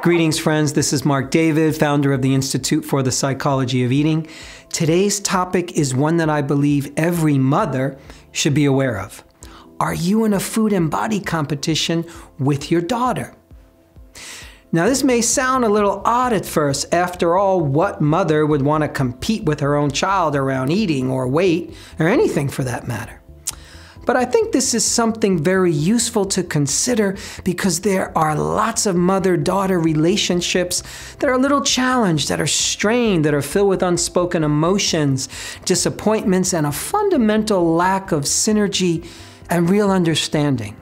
Greetings, friends. This is Marc David, founder of the Institute for the Psychology of Eating. Today's topic is one that I believe every mother should be aware of. Are you in a food and body competition with your daughter? Now, this may sound a little odd at first. After all, what mother would want to compete with her own child around eating or weight or anything for that matter? But I think this is something very useful to consider because there are lots of mother-daughter relationships that are a little challenged, that are strained, that are filled with unspoken emotions, disappointments, and a fundamental lack of synergy and real understanding.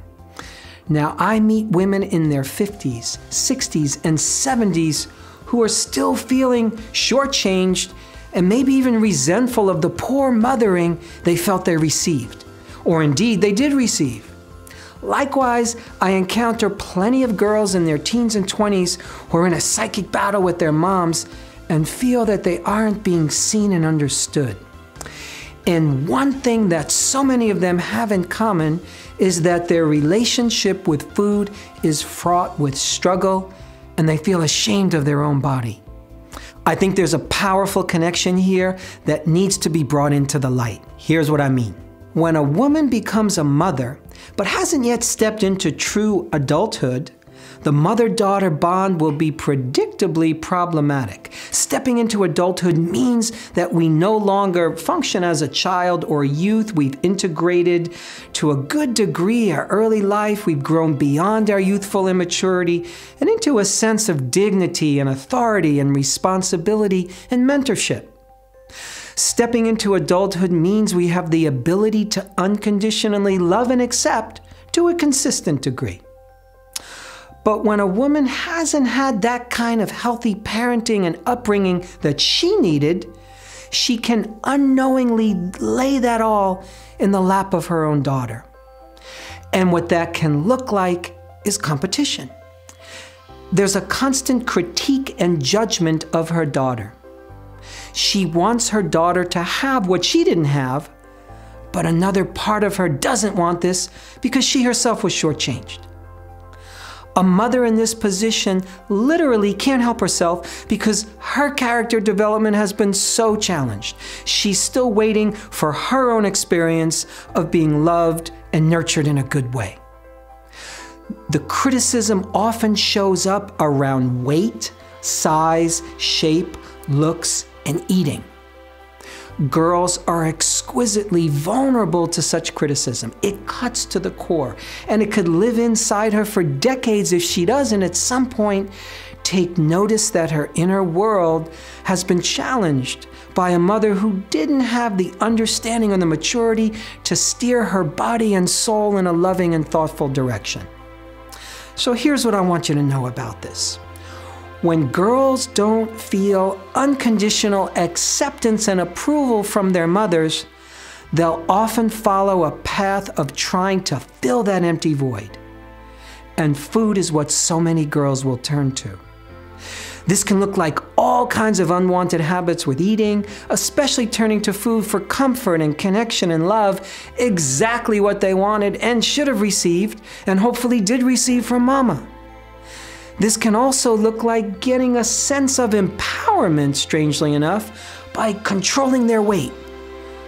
Now, I meet women in their 50s, 60s, and 70s who are still feeling shortchanged and maybe even resentful of the poor mothering they felt they received. Or indeed, they did receive. Likewise, I encounter plenty of girls in their teens and 20s who are in a psychic battle with their moms and feel that they aren't being seen and understood. And one thing that so many of them have in common is that their relationship with food is fraught with struggle and they feel ashamed of their own body. I think there's a powerful connection here that needs to be brought into the light. Here's what I mean. When a woman becomes a mother, but hasn't yet stepped into true adulthood, the mother-daughter bond will be predictably problematic. Stepping into adulthood means that we no longer function as a child or youth. We've integrated to a good degree our early life. We've grown beyond our youthful immaturity and into a sense of dignity and authority and responsibility and mentorship. Stepping into adulthood means we have the ability to unconditionally love and accept to a consistent degree. But when a woman hasn't had that kind of healthy parenting and upbringing that she needed, she can unknowingly lay that all in the lap of her own daughter. And what that can look like is competition. There's a constant critique and judgment of her daughter. She wants her daughter to have what she didn't have, but another part of her doesn't want this because she herself was shortchanged. A mother in this position literally can't help herself because her character development has been so challenged. She's still waiting for her own experience of being loved and nurtured in a good way. The criticism often shows up around weight, size, shape, looks, and eating. Girls are exquisitely vulnerable to such criticism. It cuts to the core, and it could live inside her for decades if she doesn't at some point take notice that her inner world has been challenged by a mother who didn't have the understanding or the maturity to steer her body and soul in a loving and thoughtful direction. So here's what I want you to know about this. When girls don't feel unconditional acceptance and approval from their mothers, they'll often follow a path of trying to fill that empty void. And food is what so many girls will turn to. This can look like all kinds of unwanted habits with eating, especially turning to food for comfort and connection and love, exactly what they wanted and should have received, and hopefully did receive from mama. This can also look like getting a sense of empowerment, strangely enough, by controlling their weight,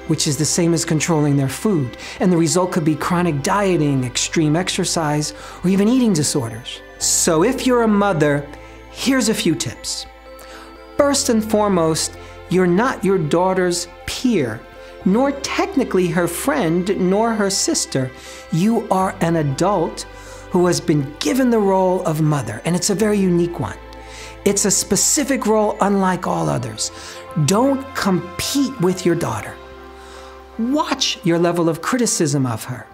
which is the same as controlling their food. And the result could be chronic dieting, extreme exercise, or even eating disorders. So if you're a mother, here's a few tips. First and foremost, you're not your daughter's peer, nor technically her friend, nor her sister. You are an adult who has been given the role of mother, and it's a very unique one. It's a specific role unlike all others. Don't compete with your daughter. Watch your level of criticism of her.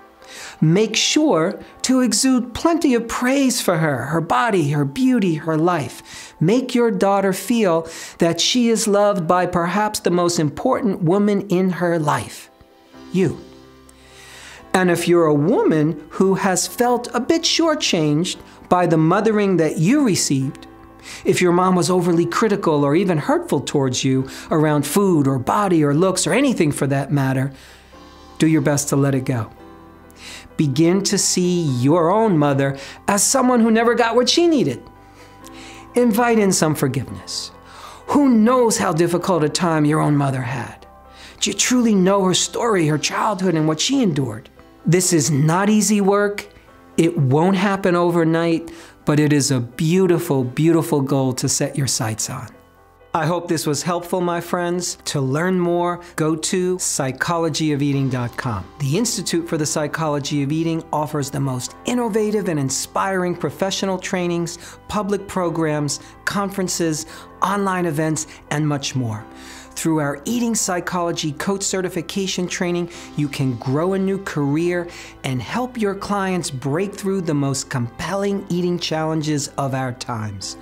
Make sure to exude plenty of praise for her, her body, her beauty, her life. Make your daughter feel that she is loved by perhaps the most important woman in her life, you. And if you're a woman who has felt a bit shortchanged by the mothering that you received, if your mom was overly critical or even hurtful towards you around food or body or looks or anything for that matter, do your best to let it go. Begin to see your own mother as someone who never got what she needed. Invite in some forgiveness. Who knows how difficult a time your own mother had? Do you truly know her story, her childhood, and what she endured? This is not easy work. It won't happen overnight, but it is a beautiful, beautiful goal to set your sights on. I hope this was helpful, my friends. To learn more, go to psychologyofeating.com. The Institute for the Psychology of Eating offers the most innovative and inspiring professional trainings, public programs, conferences, online events, and much more. Through our Eating Psychology Coach Certification training, you can grow a new career and help your clients break through the most compelling eating challenges of our times.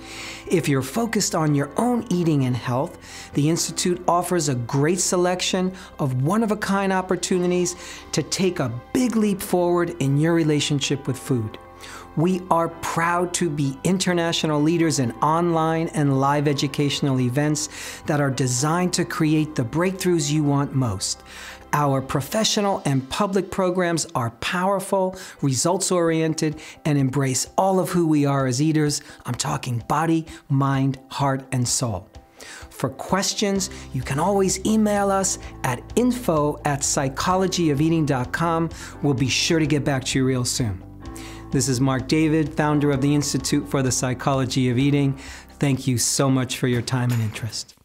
If you're focused on your own eating and health, the Institute offers a great selection of one-of-a-kind opportunities to take a big leap forward in your relationship with food. We are proud to be international leaders in online and live educational events that are designed to create the breakthroughs you want most. Our professional and public programs are powerful, results-oriented, and embrace all of who we are as eaters. I'm talking body, mind, heart, and soul. For questions, you can always email us at info@psychologyofeating.com. We'll be sure to get back to you real soon. This is Marc David, founder of the Institute for the Psychology of Eating. Thank you so much for your time and interest.